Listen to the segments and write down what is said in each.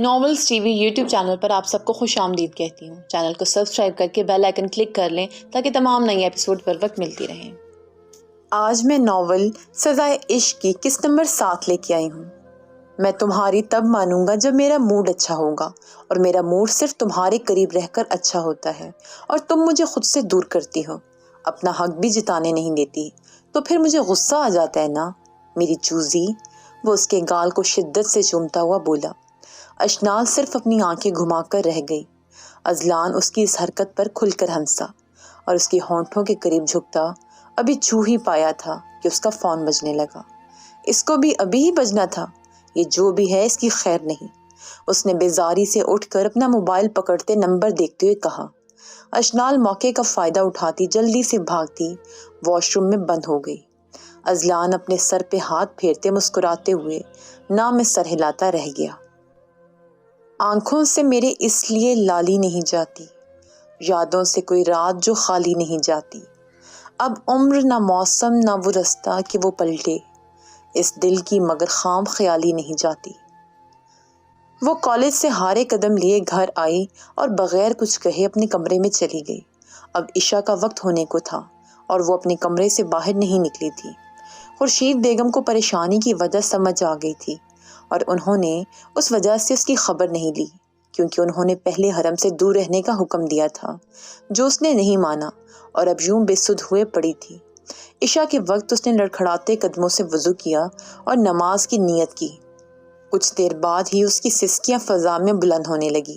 Novels T V YouTube channel پر آپ سب کو خوش آمدید کہتی ہوں۔ چینل کو سبسکرائب کر کے بیل آئیکن کلک کر لیں تاکہ تمام نئی ایپیسوڈ پر وقت ملتی رہیں۔ آج میں ناول سزائے عشق کی قسط نمبر 7 لے کے آئی ہوں۔ میں تمہاری تب مانوں گا جب میرا موڈ اچھا ہوگا، اور میرا موڈ صرف تمہارے قریب رہ کر اچھا ہوتا ہے، اور تم مجھے خود سے دور کرتی ہو، اپنا حق بھی جتانے نہیں دیتی، تو پھر مجھے غصہ آ جاتا ہے نا میری چوزی۔ وہ اس کے گال کو شدت سے چومتا ہوا بولا۔ اشنال صرف اپنی آنکھیں گھما کر رہ گئی۔ اذلان اس کی اس حرکت پر کھل کر ہنسا اور اس کے ہونٹوں کے قریب جھکتا۔ ابھی چھو ہی پایا تھا کہ اس کا فون بجنے لگا۔ اس کو بھی ابھی ہی بجنا تھا۔ یہ جو بھی ہے اس کی خیر نہیں۔ اس نے بیزاری سے اٹھ کر اپنا موبائل پکڑتے نمبر دیکھتے ہوئے کہا۔ اشنال موقع کا فائدہ اٹھاتی جلدی سے بھاگتی واش روم میں بند ہو گئی۔ اذلان اپنے سر پہ ہاتھ پھیرتے مسکراتے ہوئے نہ میں سر ہلاتا رہ گیا۔ آنکھوں سے میرے اس لیے لالی نہیں جاتی، یادوں سے کوئی رات جو خالی نہیں جاتی۔ اب عمر نہ موسم نہ وہ رستہ کہ وہ پلٹے، اس دل کی مگر خام خیالی نہیں جاتی۔ وہ کالج سے ہارے قدم لیے گھر آئی اور بغیر کچھ کہے اپنے کمرے میں چلی گئی۔ اب عشاء کا وقت ہونے کو تھا اور وہ اپنے کمرے سے باہر نہیں نکلی تھی۔ خورشید بیگم کو پریشانی کی وجہ سمجھ آ گئی تھی، اور انہوں نے اس وجہ سے اس کی خبر نہیں لی، کیونکہ انہوں نے پہلے حرم سے دور رہنے کا حکم دیا تھا، جو اس نے نہیں مانا، اور اب یوں بے سدھ ہوئے پڑی تھی۔ عشاء کے وقت اس نے لڑکھڑاتے قدموں سے وضو کیا اور نماز کی نیت کی۔ کچھ دیر بعد ہی اس کی سسکیاں فضا میں بلند ہونے لگی۔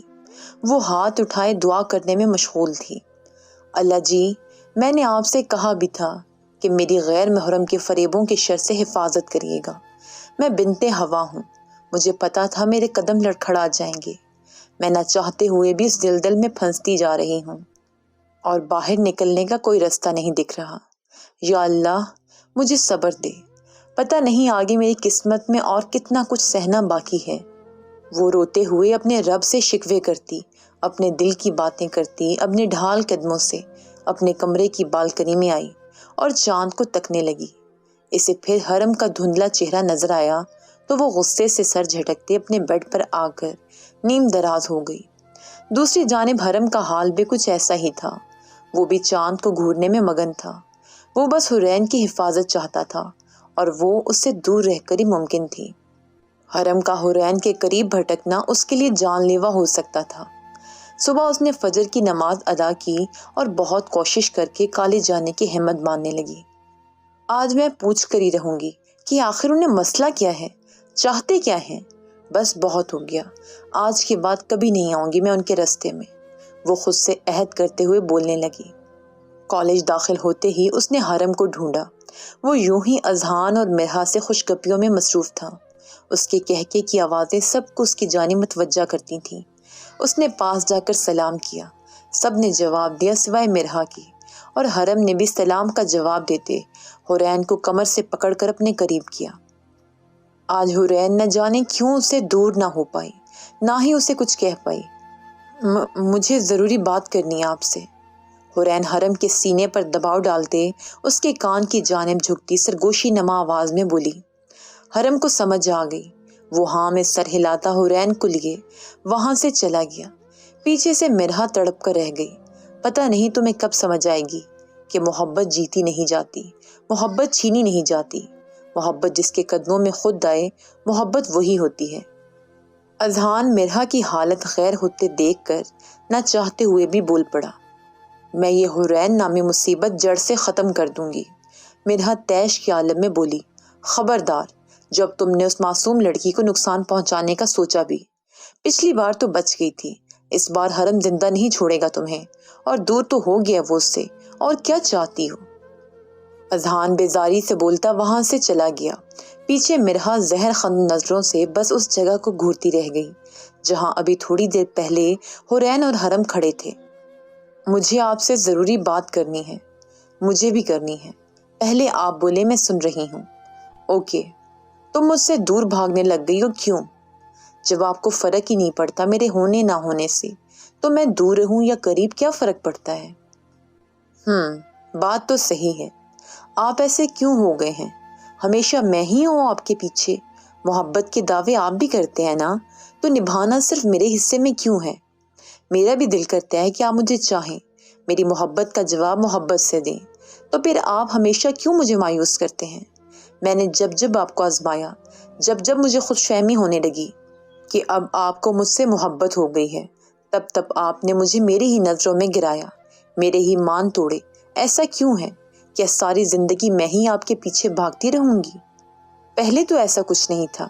وہ ہاتھ اٹھائے دعا کرنے میں مشغول تھی۔ اللہ جی، میں نے آپ سے کہا بھی تھا کہ میری غیر محرم کے فریبوں کے شر سے حفاظت کریے گا۔ میں بنت ہوا ہوں، مجھے پتا تھا میرے قدم لڑکھڑا جائیں گے۔ میں نہ چاہتے ہوئے بھی اس دلدل میں پھنستی جا رہی ہوں، اور باہر نکلنے کا کوئی رستہ نہیں دکھ رہا۔ یا اللہ، مجھے صبر دے، پتہ نہیں آگے میری قسمت میں اور کتنا کچھ سہنا باقی ہے۔ وہ روتے ہوئے اپنے رب سے شکوے کرتی، اپنے دل کی باتیں کرتی، اپنے ڈھال قدموں سے اپنے کمرے کی بالکنی میں آئی اور چاند کو تکنے لگی۔ اسے پھر حرم کا دھندلا چہرہ نظر آیا تو وہ غصے سے سر جھٹکتے اپنے بیڈ پر آ کر نیم دراز ہو گئی۔ دوسری جانب حرم کا حال بھی کچھ ایسا ہی تھا۔ وہ بھی چاند کو گھورنے میں مگن تھا۔ وہ بس حرین کی حفاظت چاہتا تھا، اور وہ اس سے دور رہ کر ہی ممکن تھی۔ حرم کا حرین کے قریب بھٹکنا اس کے لیے جان لیوا ہو سکتا تھا۔ صبح اس نے فجر کی نماز ادا کی اور بہت کوشش کر کے کالج جانے کی ہمت باندھنے لگی۔ آج میں پوچھ کر ہی رہوں گی کہ آخر انہیں مسئلہ کیا ہے، چاہتے کیا ہیں۔ بس بہت ہو گیا، آج کے بعد کبھی نہیں آؤں گی میں ان کے راستے میں، وہ خود سے عہد کرتے ہوئے بولنے لگی۔ کالج داخل ہوتے ہی اس نے حرم کو ڈھونڈا۔ وہ یوں ہی اذہان اور مرحا سے خوشگپیوں میں مصروف تھا۔ اس کے کہکے کی آوازیں سب کو اس کی جانب متوجہ کرتی تھیں۔ اس نے پاس جا کر سلام کیا۔ سب نے جواب دیا سوائے مرحا کی، اور حرم نے بھی سلام کا جواب دیتے حرین کو کمر سے پکڑ کر اپنے قریب کیا۔ آج حرین نہ جانے کیوں اسے دور نہ ہو پائی، نہ ہی اسے کچھ کہہ پائی۔ مجھے ضروری بات کرنی ہے آپ سے، حرین حرم کے سینے پر دباؤ ڈالتے اس کے کان کی جانب جھکتی سرگوشی نما آواز میں بولی۔ حرم کو سمجھ آ گئی۔ وہ ہاں میں سر ہلاتا حرین کو لیے وہاں سے چلا گیا۔ پیچھے سے مرحا تڑپ کر رہ گئی۔ پتہ نہیں تمہیں کب سمجھ آئے گی کہ محبت جیتی نہیں جاتی، محبت چھینی نہیں جاتی۔ محبت جس کے قدموں میں خود آئے، محبت وہی ہوتی ہے۔ اذہان مرحا کی حالت غیر ہوتے دیکھ کر نہ چاہتے ہوئے بھی بول پڑا۔ میں یہ حرین نامی مصیبت جڑ سے ختم کر دوں گی۔ مرحا طیش کے عالم میں بولی۔ خبردار، جب تم نے اس معصوم لڑکی کو نقصان پہنچانے کا سوچا بھی، پچھلی بار تو بچ گئی تھی، اس بار حرم زندہ نہیں چھوڑے گا تمہیں، اور دور تو ہو گیا وہ اس سے، اور کیا چاہتی ہو۔ اذہان بیزاری سے بولتا وہاں سے چلا گیا۔ پیچھے مرحا زہر خند نظروں سے بس اس جگہ کو گھورتی رہ گئی جہاں ابھی تھوڑی دیر پہلے حرین اور حرم کھڑے تھے۔ مجھے آپ سے ضروری بات کرنی ہے۔ مجھے بھی کرنی ہے، پہلے آپ بولے، میں سن رہی ہوں۔ اوکے، تم مجھ سے دور بھاگنے لگ گئی ہو، کیوں؟ جب آپ کو فرق ہی نہیں پڑتا میرے ہونے نہ ہونے سے، تو میں دور رہوں یا قریب کیا فرق پڑتا ہے؟ بات تو صحیح ہے۔ آپ ایسے کیوں ہو گئے ہیں؟ ہمیشہ میں ہی ہوں آپ کے پیچھے۔ محبت کے دعوے آپ بھی کرتے ہیں نا، تو نبھانا صرف میرے حصے میں کیوں ہے؟ میرا بھی دل کرتا ہے کہ آپ مجھے چاہیں، میری محبت کا جواب محبت سے دیں، تو پھر آپ ہمیشہ کیوں مجھے مایوس کرتے ہیں؟ میں نے جب جب آپ کو آزمایا، جب جب مجھے خود فہمی ہونے لگی کہ اب آپ کو مجھ سے محبت ہو گئی ہے، تب تب آپ نے مجھے میری ہی نظروں میں گرایا، میرے ہی مان توڑے۔ ایسا کیوں ہے؟ کیا ساری زندگی میں ہی آپ کے پیچھے بھاگتی رہوں گی؟ پہلے تو ایسا کچھ نہیں تھا،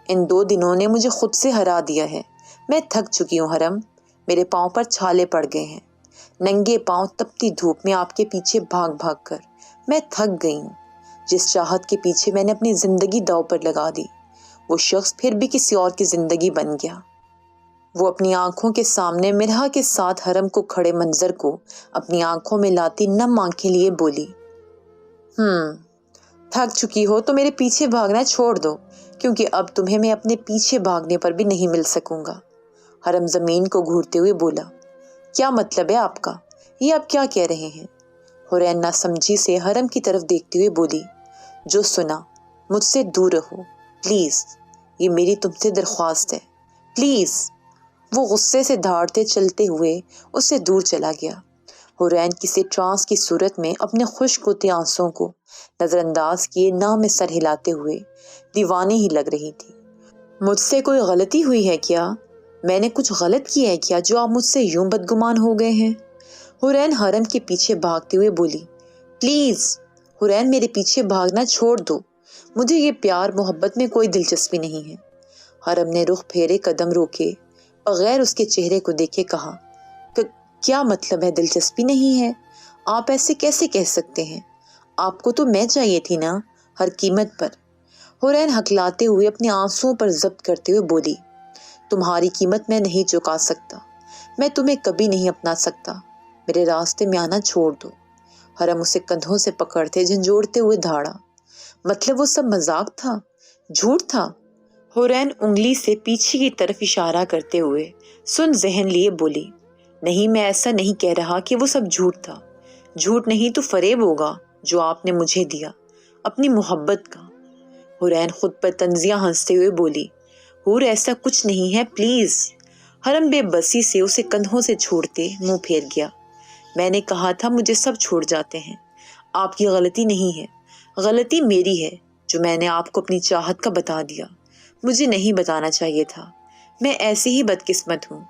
ان 2 دنوں نے مجھے خود سے ہرا دیا ہے۔ میں تھک چکی ہوں حرم، میرے پاؤں پر چھالے پڑ گئے ہیں، ننگے پاؤں تپتی دھوپ میں آپ کے پیچھے بھاگ بھاگ کر میں تھک گئی ہوں۔ جس چاہت کے پیچھے میں نے اپنی زندگی داؤ پر لگا دی، وہ شخص پھر بھی کسی اور کی زندگی بن گیا۔ وہ اپنی آنکھوں کے سامنے مرہا کے ساتھ حرم کو کھڑے منظر کو اپنی آنکھوں میں لاتی نم آنکھیں لیے بولی، تھک چکی ہو تو میرے پیچھے بھاگنا چھوڑ دو، کیونکہ اب تمہیں میں اپنے پیچھے بھاگنے پر بھی نہیں مل سکوں گا۔ حرم زمین کو گھورتے ہوئے بولا، کیا مطلب ہے آپ کا؟ یہ آپ کیا کہہ رہے ہیں؟ حورین نہ سمجھی سے حرم کی طرف دیکھتے ہوئے بولی، جو سنا، مجھ سے دور رہو پلیز، یہ میری تم سے درخواست ہے، پلیز۔ وہ غصے سے دھاڑتے چلتے ہوئے اس سے دور چلا گیا۔ حورین کسی ٹرانس کی صورت میں اپنے خشک ہوتے آنسوں کو نظر انداز کیے نہ میں سر ہلاتے ہوئے دیوانی ہی لگ رہی تھی۔ مجھ سے کوئی غلطی ہوئی ہے کیا؟ میں نے کچھ غلط کیا ہے کیا جو آپ مجھ سے یوں بدگمان ہو گئے ہیں؟ حورین حرم کے پیچھے بھاگتے ہوئے بولی، پلیز حورین میرے پیچھے بھاگنا چھوڑ دو، مجھے یہ پیار محبت میں کوئی دلچسپی نہیں ہے۔ حرم نے رخ پھیرے قدم روکے بغیر اس کے چہرے کو دیکھے کہا، کیا مطلب ہے دلچسپی نہیں ہے؟ آپ ایسے کیسے کہہ سکتے ہیں؟ آپ کو تو میں چاہیے تھی نا، ہر قیمت پر۔ حورین ہکلاتے ہوئے اپنے آنسوؤں پر ضبط کرتے ہوئے بولی، تمہاری قیمت میں نہیں چکا سکتا، میں تمہیں کبھی نہیں اپنا سکتا، میرے راستے میں آنا چھوڑ دو۔ حرم اسے کندھوں سے پکڑتے جھنجھوڑتے ہوئے دھاڑا، مطلب وہ سب مذاق تھا، جھوٹ تھا؟ حورین انگلی سے پیچھے کی طرف اشارہ کرتے ہوئے سن ذہن لیے بولی، نہیں میں ایسا نہیں کہہ رہا کہ وہ سب جھوٹ تھا، جھوٹ نہیں تو فریب ہوگا جو آپ نے مجھے دیا، اپنی محبت کا۔ حورین خود پر طنزیہ ہنستے ہوئے بولی، حور ایسا کچھ نہیں ہے پلیز۔ حرم بے بسی سے اسے کندھوں سے چھوڑتے منہ پھیر گیا، میں نے کہا تھا مجھے سب چھوڑ جاتے ہیں، آپ کی غلطی نہیں ہے، غلطی میری ہے جو میں نے آپ کو اپنی چاہت کا بتا دیا، مجھے نہیں بتانا چاہیے تھا۔ میں ایسی ہی بدقسمت ہوں،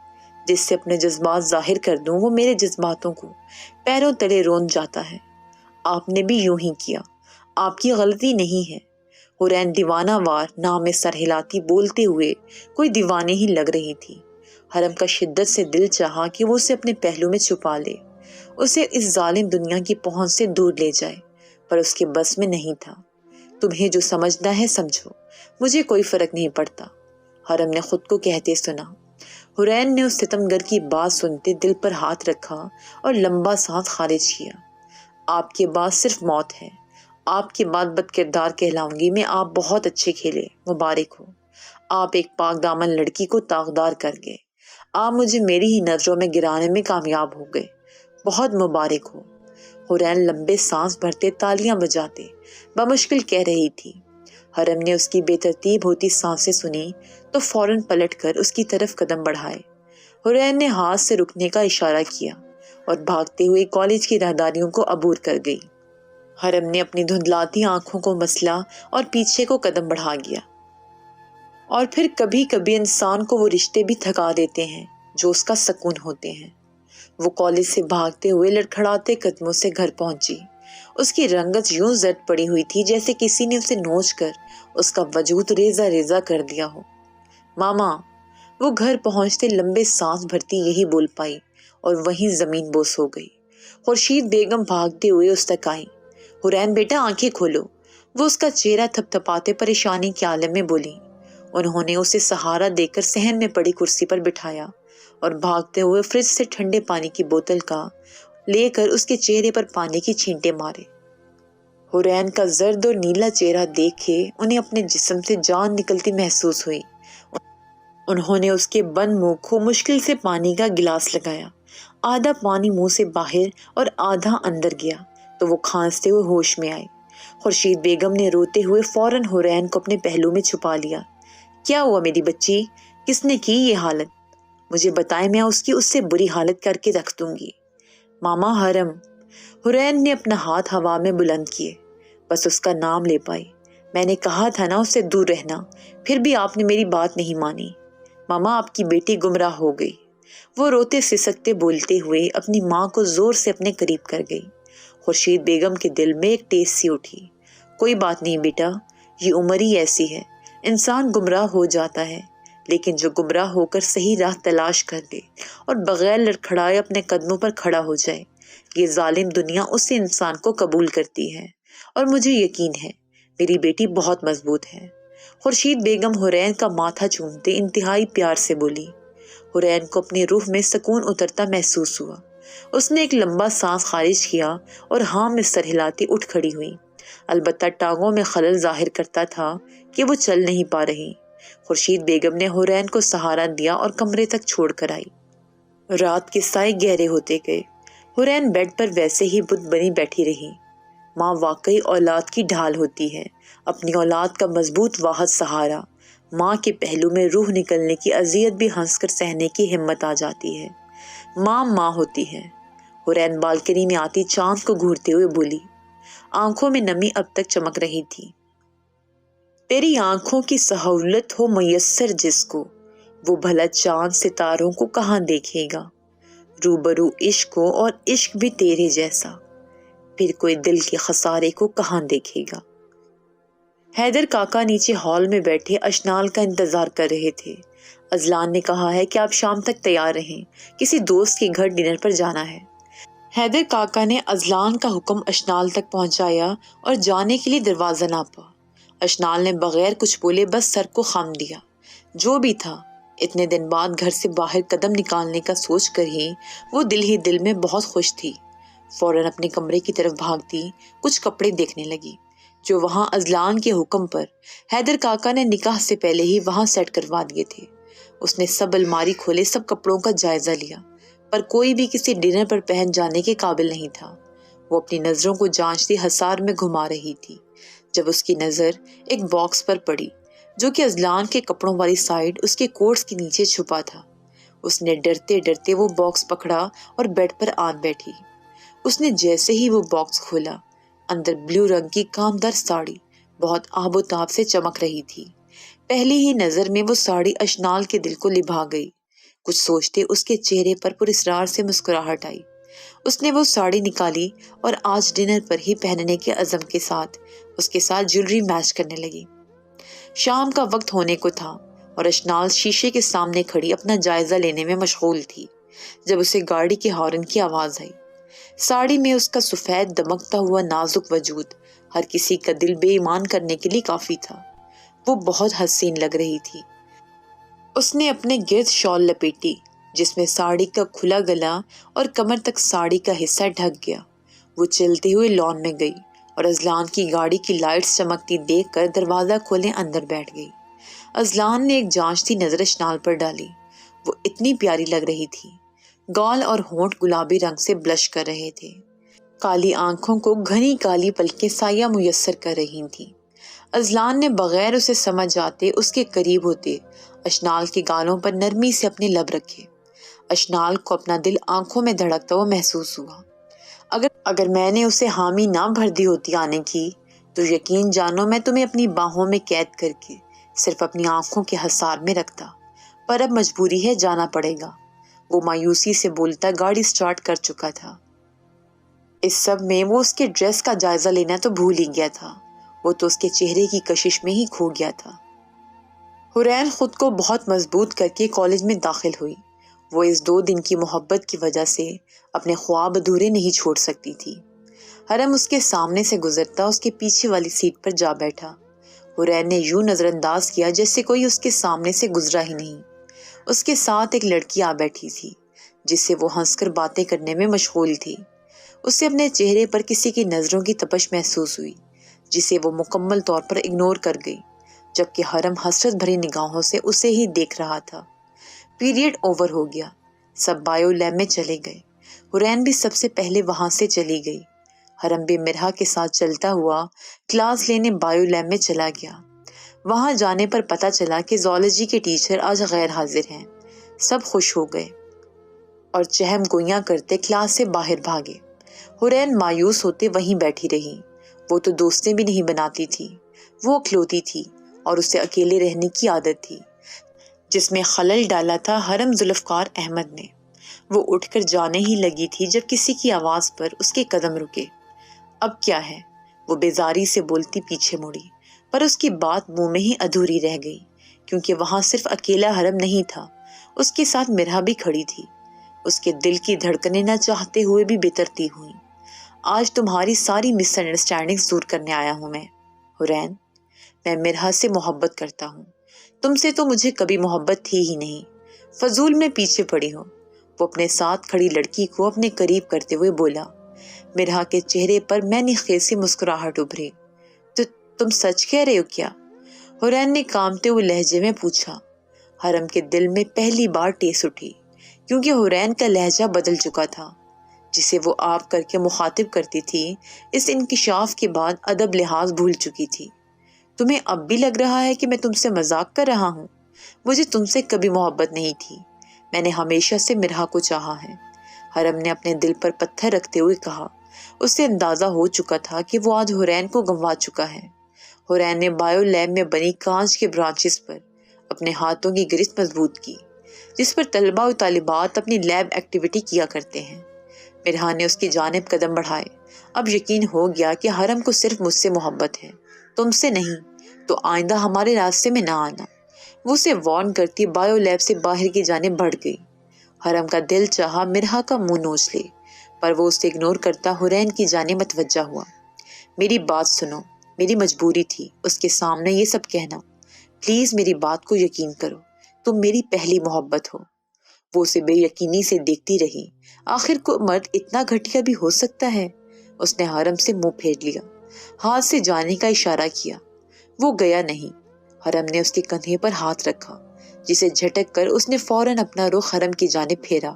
جس سے اپنے جذبات ظاہر کر دوں وہ میرے جذباتوں کو پیروں تلے روند جاتا ہے۔ آپ نے بھی یوں ہی کیا، آپ کی غلطی نہیں ہے۔ حورین دیوانہ وار نام میں سر ہلاتی بولتے ہوئے کوئی دیوانے ہی لگ رہی تھی۔ حرم کا شدت سے دل چاہا کہ وہ اسے اپنے پہلو میں چھپا لے، اسے اس ظالم دنیا کی پہنچ سے دور لے جائے، پر اس کے بس میں نہیں تھا۔ تمہیں جو سمجھنا ہے سمجھو، مجھے کوئی فرق نہیں پڑتا، حرم نے خود کو کہتے سنا۔ حورین نے اس ستمگر کی بات سنتے دل پر ہاتھ رکھا اور لمبا سانس خارج کیا۔ آپ کے بعد صرف موت ہے، آپ کے بعد بد کردار کہلاؤں گی میں۔ آپ بہت اچھے کھیلے، مبارک ہو، آپ ایک پاک دامن لڑکی کو طاقدار کر گئے، آپ مجھے میری ہی نظروں میں گرانے میں کامیاب ہو گئے، بہت مبارک ہو۔ حورین لمبے سانس بھرتے تالیاں بجاتے بمشکل کہہ رہی تھی۔ حرم نے اس کی بے ترتیب ہوتی سانسیں سنی تو فوراً پلٹ کر اس کی طرف قدم بڑھائے۔ حورین نے ہاتھ سے رکنے کا اشارہ کیا اور بھاگتے ہوئے کالج کی راہداریوں کو عبور کر گئی۔ حرم نے اپنی دھندلاتی آنکھوں کو مسلا اور پیچھے کو قدم بڑھا گیا۔ اور پھر کبھی کبھی انسان کو وہ رشتے بھی تھکا دیتے ہیں جو اس کا سکون ہوتے ہیں۔ وہ کالج سے بھاگتے ہوئے لڑکھڑاتے قدموں سے گھر پہنچی۔ اس کی رنگت یوں زرد پڑی ہوئی تھی جیسے کسی نے اسے نوچ کر اس کا وجود ریزہ ریزہ کر دیا ہو۔ ماما! وہ گھر پہنچتے لمبے سانس بھرتی یہی بول پائی اور وہیں زمین بوس ہو گئی۔ خورشید بیگم بھاگتے ہوئے اس تک آئی۔ حورین بیٹا آنکھیں کھولو، وہ اس کا چہرہ تھپ تھپاتے پریشانی کے عالم میں بولی۔ انہوں نے اسے سہارا دے کر صحن میں پڑی کرسی پر بٹھایا اور بھاگتے ہوئے فریج سے ٹھنڈے پانی کی بوتل کا لے کر اس کے چہرے پر پانی کی چھینٹے مارے۔ حورین کا زرد اور نیلا چہرہ دیکھے انہیں اپنے جسم سے جان نکلتی محسوس ہوئی۔ انہوں نے اس کے بند منہ کو مشکل سے پانی کا گلاس لگایا، آدھا پانی منہ سے باہر اور آدھا اندر گیا تو وہ کھانستے ہوئے ہوش میں آئے۔ خورشید بیگم نے روتے ہوئے فوراً حورین کو اپنے پہلو میں چھپا لیا۔ کیا ہوا میری بچی؟ کس نے کی یہ حالت؟ مجھے بتائے، میں اس سے بری حالت کر کے رکھ دوں گی۔ ماما حرم۔ حرین نے اپنا ہاتھ ہوا میں بلند کیے، بس اس کا نام لے پائی۔ میں نے کہا تھا نا اس سے دور رہنا، پھر بھی آپ نے میری بات نہیں مانی۔ ماما، آپ کی بیٹی گمراہ ہو گئی۔ وہ روتے سسکتے بولتے ہوئے اپنی ماں کو زور سے اپنے قریب کر گئی۔ خورشید بیگم کے دل میں ایک ٹیس سی اٹھی۔ کوئی بات نہیں بیٹا، یہ عمر ہی ایسی ہے، انسان گمراہ ہو جاتا ہے، لیکن جو گمراہ ہو کر صحیح راہ تلاش کر لے اور بغیر لڑکھڑائے اپنے قدموں پر کھڑا ہو جائے، یہ ظالم دنیا اس انسان کو قبول کرتی ہے، اور مجھے یقین ہے میری بیٹی بہت مضبوط ہے۔ خورشید بیگم حرین کا ماتھا چومتے انتہائی پیار سے بولی۔ حرین کو اپنی روح میں سکون اترتا محسوس ہوا۔ اس نے ایک لمبا سانس خارج کیا اور ہاں میں سر ہلاتی اٹھ کھڑی ہوئی، البتہ ٹانگوں میں خلل ظاہر کرتا تھا کہ وہ چل نہیں پا رہی۔ خورشید بیگم نے حرین کو سہارا دیا اور کمرے تک چھوڑ کر آئی۔ رات کے سائے گہرے ہوتے گئے۔ حرین بیڈ پر ویسے ہی بت بنی بیٹھی رہی۔ ماں واقعی اولاد کی ڈھال ہوتی ہے، اپنی اولاد کا مضبوط واحد سہارا۔ ماں کے پہلو میں روح نکلنے کی اذیت بھی ہنس کر سہنے کی ہمت آ جاتی ہے۔ ماں ماں ہوتی ہے۔ حرین بالکنی میں آتی چاند کو گھورتے ہوئے بولی۔ آنکھوں میں نمی اب تک چمک رہی تھی۔ تیری آنکھوں کی سہولت ہو میسر جس کو، وہ بھلا چاند ستاروں کو کہاں دیکھے گا۔ روبرو عشق ہو اور عشق بھی تیرے جیسا، پھر کوئی دل کے خسارے کو کہاں دیکھے گا۔ حیدر کاکا نیچے ہال میں بیٹھے اشنال کا انتظار کر رہے تھے۔ اذلان نے کہا ہے کہ آپ شام تک تیار رہیں، کسی دوست کے گھر ڈنر پر جانا ہے۔ حیدر کاکا نے اذلان کا حکم اشنال تک پہنچایا اور جانے کے لیے دروازہ ناپا۔ اشنال نے بغیر کچھ بولے بس سر کو خم دیا۔ جو بھی تھا، اتنے دن بعد گھر سے باہر قدم نکالنے کا سوچ کر ہی دل میں بہت خوش تھی۔ فوراً اپنے کمرے کی طرف بھاگتی کچھ کپڑے دیکھنے لگی جو وہاں اذلان کے حکم پر حیدر کاکا نے نکاح سے پہلے ہی وہاں سیٹ کروا دیے تھے۔ اس نے سب الماری کھولے، سب کپڑوں کا جائزہ لیا، پر کوئی بھی کسی ڈنر پر پہن جانے کے قابل نہیں تھا۔ وہ اپنی نظروں کو جانچتی حصار میں گھما رہی تھی جب اس کی نظر ایک باکس پر پڑی جو کہ اذلان کے کپڑوں والی سائیڈ اس کے کوٹس کے نیچے چھپا تھا۔ اس نے ڈرتے ڈرتے وہ باکس پکڑا اور بیڈ پر آن بیٹھی۔ اس نے جیسے ہی وہ باکس کھولا، اندر بلو رنگ کی کامدار ساڑی بہت آب و تاب سے چمک رہی تھی۔ پہلی ہی نظر میں وہ ساڑی اشنال کے دل کو لبھا گئی۔ کچھ سوچتے اس کے چہرے پر پراسرار سے مسکراہٹ آئی۔ اس نے وہ ساڑی نکالی اور آج ڈنر پر ہی پہننے کے عزم کے ساتھ اس کے ساتھ جویلری میچ کرنے لگی۔ شام کا وقت ہونے کو تھا اور اشنال شیشے کے سامنے کھڑی اپنا جائزہ لینے میں مشغول تھی جب اسے گاڑی کے ہارن کی آواز آئی۔ ساڑی میں اس کا سفید دمکتا ہوا نازک وجود ہر کسی کا دل بے ایمان کرنے کے لیے کافی تھا۔ وہ بہت حسین لگ رہی تھی۔ اس نے اپنے گرد شال لپیٹی جس میں ساڑی کا کھلا گلا اور کمر تک ساڑی کا حصہ ڈھک گیا۔ وہ چلتے ہوئے لان میں گئی اور اذلان کی گاڑی کی لائٹس چمکتی دیکھ کر دروازہ کھولے اندر بیٹھ گئی۔ اذلان نے ایک جانچتی نظر اشنال پر ڈالی۔ وہ اتنی پیاری لگ رہی تھی۔ گال اور ہونٹ گلابی رنگ سے بلش کر رہے تھے۔ کالی آنکھوں کو گھنی کالی پلکیں سایہ میسر کر رہی تھیں۔ اذلان نے بغیر اسے سمجھ آتے اس کے قریب ہوتے اشنال کے گالوں پر نرمی سے اپنے لب رکھے۔ اشنال کو اپنا دل آنکھوں میں دھڑکتا ہوا محسوس ہوا۔ اگر میں نے اسے حامی نہ بھر دی ہوتی آنے کی تو یقین جانو میں تمہیں اپنی باہوں میں قید کر کے صرف اپنی آنکھوں کے حصار میں رکھتا، پر اب مجبوری ہے، جانا پڑے گا۔ وہ مایوسی سے بولتا گاڑی سٹارٹ کر چکا تھا۔ اس سب میں وہ اس کے ڈریس کا جائزہ لینا تو بھول ہی گیا تھا۔ وہ تو اس کے چہرے کی کشش میں ہی کھو گیا تھا۔ حرین خود کو بہت مضبوط کر کے کالج میں داخل ہوئی۔ وہ اس 2 دن کی محبت کی وجہ سے اپنے خواب ادھورے نہیں چھوڑ سکتی تھی۔ حرم اس کے سامنے سے گزرتا اس کے پیچھے والی سیٹ پر جا بیٹھا۔ حرین نے یوں نظر انداز کیا جیسے کوئی اس کے سامنے سے گزرا ہی نہیں۔ اس کے ساتھ ایک لڑکی آ بیٹھی تھی جس سے وہ ہنس کر باتیں کرنے میں مشغول تھی۔ اسے اپنے چہرے پر کسی کی نظروں کی تپش محسوس ہوئی جسے وہ مکمل طور پر اگنور کر گئی، جبکہ حرم حسرت بھری نگاہوں سے اسے ہی دیکھ رہا تھا۔ پیریڈ اوور ہو گیا، سب بایو لیب میں چلے گئے۔ حرین بھی سب سے پہلے وہاں سے چلی گئی۔ حرم بھی مرحا کے ساتھ چلتا ہوا کلاس لینے بایو لیب میں چلا گیا۔ وہاں جانے پر پتہ چلا کہ زولوجی کے ٹیچر آج غیر حاضر ہیں۔ سب خوش ہو گئے اور چہم گوئیاں کرتے کلاس سے باہر بھاگے۔ حورین مایوس ہوتے وہیں بیٹھی رہی۔ وہ تو دوستیں بھی نہیں بناتی تھی، وہ اکلوتی تھی اور اسے اکیلے رہنے کی عادت تھی، جس میں خلل ڈالا تھا حرم ذوالفقار احمد نے۔ وہ اٹھ کر جانے ہی لگی تھی جب کسی کی آواز پر اس کے قدم رکے۔ اب کیا ہے؟ وہ بیزاری سے بولتی پیچھے مڑی، پر اس کی بات منہ میں ہی ادھوری رہ گئی، کیونکہ وہاں صرف اکیلا حرم نہیں تھا، اس کے ساتھ مرحا بھی کھڑی تھی۔ اس کے دل کی دھڑکنیں نہ چاہتے ہوئے بھی بے ترتیب ہوئیں۔ آج تمہاری ساری مس انڈرسٹینڈنگز دور کرنے آیا ہوں میں، حورین۔ میں مرحا سے محبت کرتا ہوں، تم سے تو مجھے کبھی محبت تھی ہی نہیں، فضول میں پیچھے پڑی ہو۔ وہ اپنے ساتھ کھڑی لڑکی کو اپنے قریب کرتے ہوئے بولا۔ مرحا کے چہرے پر میں خیز سی مسکراہٹ ابھری۔ تو تم سچ کہہ رہے ہو کیا؟ حورین نے کانپتے ہوئے لہجے میں پوچھا۔ حرم کے دل میں پہلی بار ٹیس اٹھی، کیونکہ حورین کا لہجہ بدل چکا تھا، جسے وہ آپ کر کے مخاطب کرتی تھی، اس انکشاف کے بعد ادب لحاظ بھول چکی تھی۔ تمہیں اب بھی لگ رہا ہے کہ میں تم سے مذاق کر رہا ہوں؟ مجھے تم سے کبھی محبت نہیں تھی، میں نے ہمیشہ سے مرحا کو چاہا ہے۔ حرم نے اپنے دل پر پتھر رکھتے ہوئے کہا۔ اسے اندازہ ہو چکا تھا کہ وہ آج حورین کو گنوا چکا ہے۔ حورین نے بایو لیب میں بنی کانچ کے برانچز پر اپنے ہاتھوں کی گرفت مضبوط کی، جس پر طلباء و طالبات اپنی لیب ایکٹیویٹی کیا کرتے ہیں۔ مرحا نے اس کی جانب قدم بڑھائے۔ اب یقین ہو گیا کہ حرم کو صرف مجھ سے محبت ہے، تم سے نہیں، تو آئندہ ہمارے راستے میں نہ آنا۔ وہ اسے وارن کرتی بایو لیب سے باہر کی جانب بڑھ گئی۔ حرم کا دل چاہا مرحا کا منہ نوچ لے، پر وہ اسے اگنور کرتا حورین کی جانب متوجہ ہوا۔ میری بات سنو، میری مجبوری تھی اس کے سامنے یہ سب کہنا، پلیز میری بات کو یقین کرو، تم میری پہلی محبت ہو۔ وہ اسے بے یقینی سے دیکھتی رہی۔ آخر کو مرد اتنا گھٹیا بھی ہو سکتا ہے؟ اس نے حرم سے منہ پھیر لیا، ہاتھ سے جانے کا اشارہ کیا۔ وہ گیا نہیں۔ حرم نے اس کے کندھے پر ہاتھ رکھا، جسے جھٹک کر اس نے فوراً اپنا رخ حرم کی جانب پھیرا،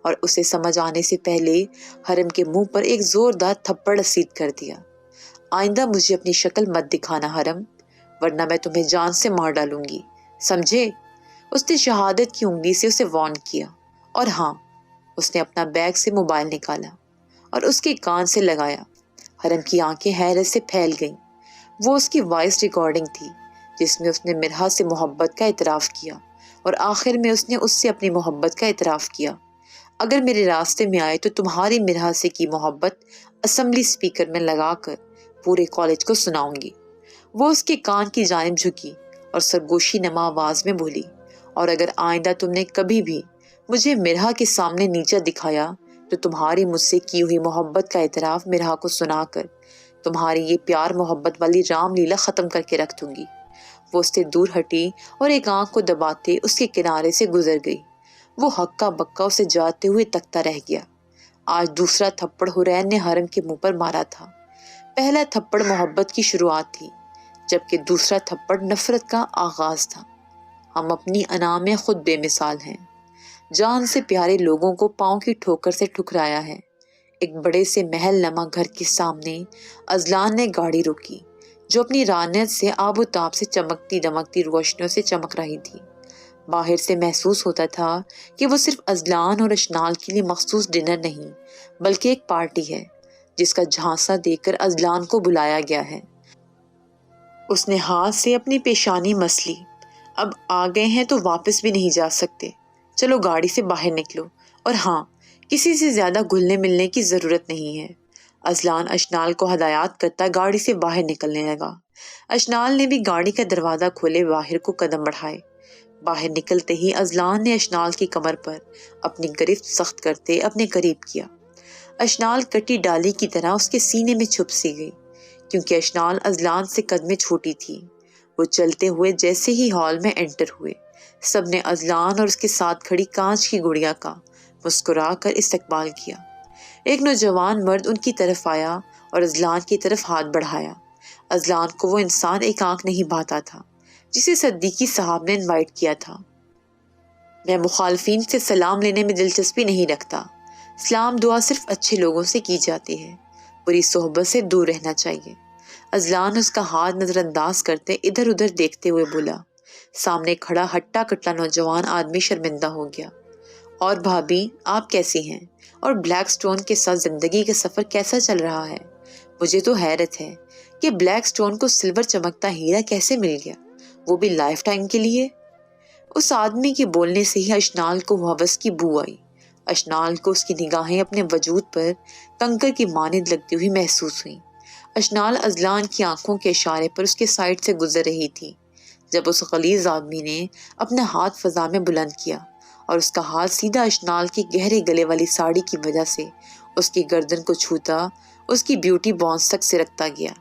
اور اسے سمجھ آنے سے پہلے حرم کے منہ پر ایک زوردار تھپڑ رسید کر دیا۔ آئندہ مجھے اپنی شکل مت دکھانا حرم، ورنہ میں تمہیں جان سے مار ڈالوں گی، سمجھے؟ اس نے شہادت کی انگلی سے اسے وارن کیا۔ اور ہاں، اس نے اپنا بیگ سے موبائل نکالا اور اس کے کان سے لگایا۔ حرم کی آنکھیں حیرت سے پھیل گئیں۔ وہ اس کی وائس ریکارڈنگ تھی، جس میں اس نے مرحا سے محبت کا اعتراف کیا، اور آخر میں اس نے اس سے اپنی محبت کا اعتراف کیا۔ اگر میرے راستے میں آئے تو تمہاری مرحا سے کی محبت اسمبلی اسپیکر میں لگا کر پورے کالج کو سناؤں گی۔ وہ اس کے کان کی جانب جھکی اور سرگوشی نما آواز میں بولی، اور اگر آئندہ تم نے کبھی بھی مجھے مرحا کے سامنے نیچا دکھایا تو تمہاری مجھ سے کی ہوئی محبت کا اعتراف مرحا کو سنا کر تمہاری یہ پیار محبت والی رام لیلا ختم کر کے رکھ دوں گی۔ وہ اس سے دور ہٹی اور ایک آنکھ کو دباتے اس کے کنارے سے گزر گئی۔ وہ ہکا بکا اسے جاتے ہوئے تکتا رہ گیا۔ آج دوسرا تھپڑ حورین نے حرم کے منہ پر مارا تھا۔ پہلا تھپڑ محبت کی شروعات تھی، جبکہ دوسرا تھپڑ نفرت کا آغاز تھا۔ ہم اپنی انا میں خود بے مثال ہیں، جان سے پیارے لوگوں کو پاؤں کی ٹھوکر سے ٹھکرایا ہے۔ ایک بڑے سے محل نما گھر کے سامنے ازلان نے گاڑی روکی، جو اپنی رانت سے آب و تاب سے چمکتی دمکتی روشنیوں سے چمک رہی تھی۔ باہر سے محسوس ہوتا تھا کہ وہ صرف ازلان اور اشنال کے لیے مخصوص ڈنر نہیں، بلکہ ایک پارٹی ہے جس کا جھانسا دے کر ازلان کو بلایا گیا ہے۔ اس نے ہاتھ سے اپنی پیشانی مس لی۔ اب آ گئے ہیں تو واپس بھی نہیں جا سکتے، چلو گاڑی سے باہر نکلو، اور ہاں، کسی سے زیادہ گھلنے ملنے کی ضرورت نہیں ہے۔ ازلان اشنال کو ہدایات کرتا گاڑی سے باہر نکلنے لگا۔ اشنال نے بھی گاڑی کا دروازہ کھولے باہر کو قدم بڑھائے۔ باہر نکلتے ہی ازلان نے اشنال کی کمر پر اپنی گرفت سخت کرتے اپنے قریب کیا۔ اشنال کٹی ڈالی کی طرح اس کے سینے میں چھپ سی گئی، کیونکہ اشنال ازلان سے قدمیں چھوٹی تھی۔ وہ چلتے ہوئے جیسے ہی ہال میں انٹر ہوئے، سب نے ازلان اور اس کے ساتھ کھڑی کانچ کی گڑیا کا مسکرا کر استقبال کیا۔ ایک نوجوان مرد ان کی طرف آیا اور ازلان کی طرف ہاتھ بڑھایا۔ ازلان کو وہ انسان ایک آنکھ نہیں بھاتا تھا جسے صدیقی صاحب نے انوائٹ کیا تھا۔ میں مخالفین سے سلام لینے میں دلچسپی نہیں رکھتا، سلام دعا صرف اچھے لوگوں سے کی جاتی ہے، بری صحبت سے دور رہنا چاہیے۔ ازلان اس کا ہاتھ نظر انداز کرتے ادھر ادھر دیکھتے ہوئے بولا۔ سامنے کھڑا ہٹا کٹا نوجوان آدمی شرمندہ ہو گیا۔ اور بھابھی آپ کیسی ہیں؟ اور بلیک سٹون کے ساتھ زندگی کا سفر کیسا چل رہا ہے؟ مجھے تو حیرت ہے کہ بلیک سٹون کو سلور چمکتا ہیرا کیسے مل گیا، وہ بھی لائف ٹائم کے لیے۔ اس آدمی کے بولنے سے ہی اشنال کو ہوس کی بو آئی۔ اشنال کو اس کی نگاہیں اپنے وجود پر کنکر کی مانند لگتی ہوئی محسوس ہوئیں۔ اشنال ازلان کی آنکھوں کے اشارے پر اس کے سائڈ سے گزر رہی تھی جب اس غلیظ آدمی نے اپنا ہاتھ فضا میں بلند کیا اور اس کا ہاتھ سیدھا اشنال کی گہرے گلے والی ساڑی کی وجہ سے اس کی گردن کو چھوتا اس کی بیوٹی بونس تک سرکتا گیا۔